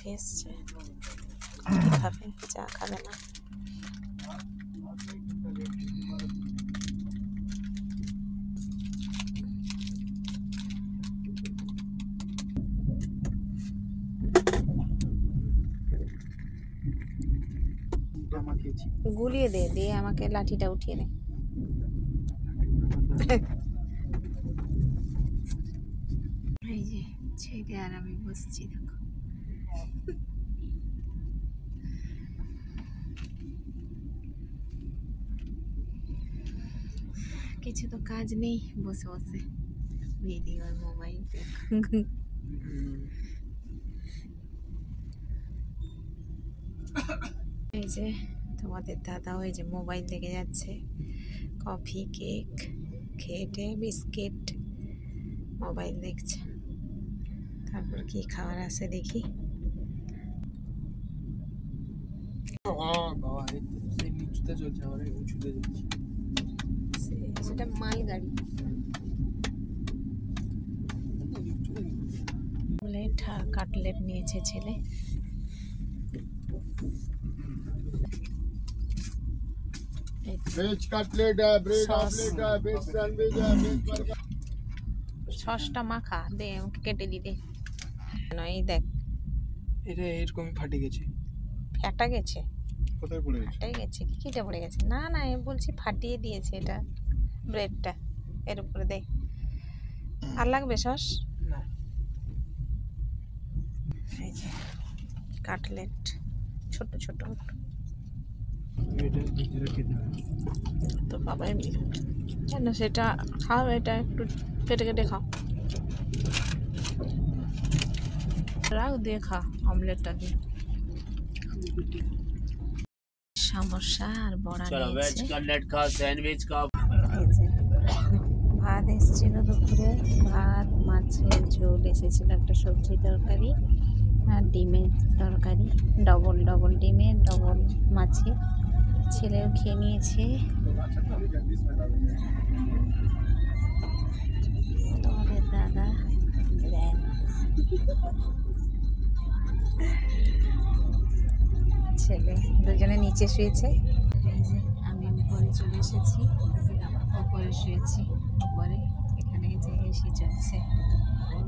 Coffee এসছে, খাবে চা খাবে না। গুলিয়ে দে, দিয়ে আমাকে লাঠিটা উঠিয়ে নে। এই যে ছেলে আর আমি বসছি, দেখো কিছু তো কাজ নেই, বসে বসে ভিডিও আর মোবাইল দেখ। এই যে তোমাদের দাদাও এই যে মোবাইল দেখে যাচ্ছে, কফি কেক খেয়ে বিস্কিট মোবাইল দেখছে। তারপর কি খাবার আছে দেখি। সেটা মাল গাড়ি কাটলেট নিয়েছে ছেলে। वेज कटलेट है, ब्रेड ऑमलेट है, वेज सैंडविच है, वेज बर्गर। সসটা মাখা দে, আমাকে কেটে দিতে। এই দেখ, এটা এরকম ফাটে গেছে। ফাটা গেছে? কোথায় পড়ে গেছে? ফাটাই গেছে, কিটা পড়ে গেছে? না না, আমি বলছি ফাটিয়ে দিয়েছে এটা ব্রেডটা। এর উপরে দে। আর লাগবে সস? না। এই যে কাটলেট ছোট ছোট। এটা ভিতরে খেতে হবে। তো বাবাই কেন সেটা খাও, এটা একটু কেটে কেটে খাও, রাখ দিয়ে খা অমলেটটা দিয়ে। সমস্যা আর বড়া নিয়েছে। ভাত এসেছিল দুপুরে, ভাত মাছের ঝোল এসেছিল, একটা সবজি তরকারি আর ডিমের তরকারি, ডবল ডবল ডিমের ডবল মাছের। ছেলেও খেয়ে নিয়েছে। তোমাদের দাদা ছেলে দুজনে নিচে শুয়েছে। এই যে আমি উপরে চলে এসেছি, উপরে শুয়েছি। উপরে এখানে যে এসি চলছে,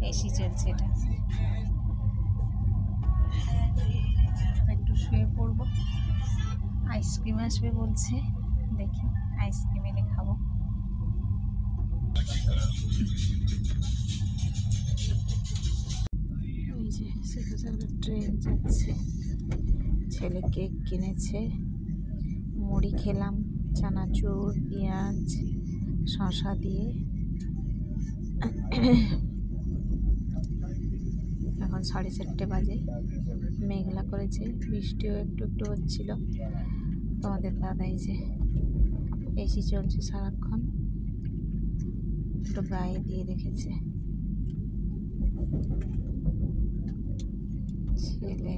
এসি চলছে, এটা একটু শুয়ে পড়বো। আইসক্রিম আসবে বলছে, দেখি আইসক্রিম এনে খাবো। এই যে সেখানে ট্রেন যাচ্ছে। ছেলে কেক কিনেছে, মুড়ি খেলাম, চানাচুর পেঁয়াজ শসা দিয়ে। এখন 4:30 বাজে, মেঘলা করেছে, বৃষ্টিও একটু একটু হচ্ছিল। তোমাদের দাদা এই যে এসি চলছে সারাক্ষণ, একটু গায়ে দিয়ে রেখেছে। ছেলে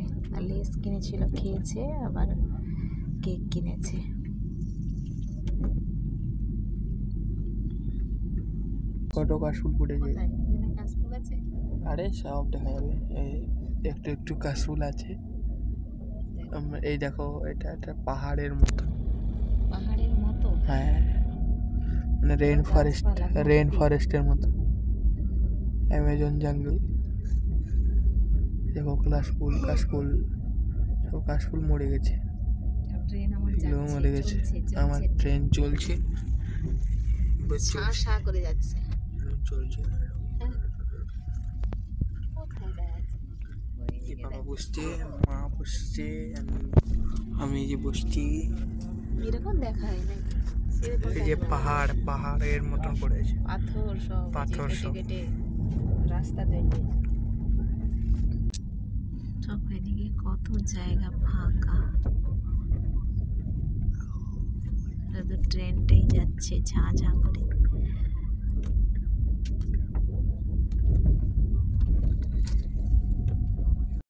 লেস কিনেছিল, খেয়েছে, আবার কেক কিনেছে। কত কাশফুল ফুটেছে। কাশফুল আছে? আরে সব দেখা যাবে, একটু একটু কাশফুল আছে। এই দেখো, এটা একটা পাহাড়ের মতো। পাহাড়ের মতো? হ্যাঁ, মানে রেন ফরেস্টের মতো, অ্যামাজন জঙ্গল। দেখো কাশফুল কাশফুল, সব কাশফুল মরে গেছে, এগুলো মরে গেছে। আমার ট্রেন চলছে, করে যাচ্ছে, চলছে। বাবা বসছে, মা বসছে, আমি যে বসছি। এরকম দেখা হয় নাকি? এই যে পাহাড়ের মতন করেছে, পাথর সব কেটে রাস্তা তৈরি। সব এদিকে কত জায়গা ফাঁকা, শুধু ট্রেনটাই যাচ্ছে ঝাঁ ঝাঁ করে।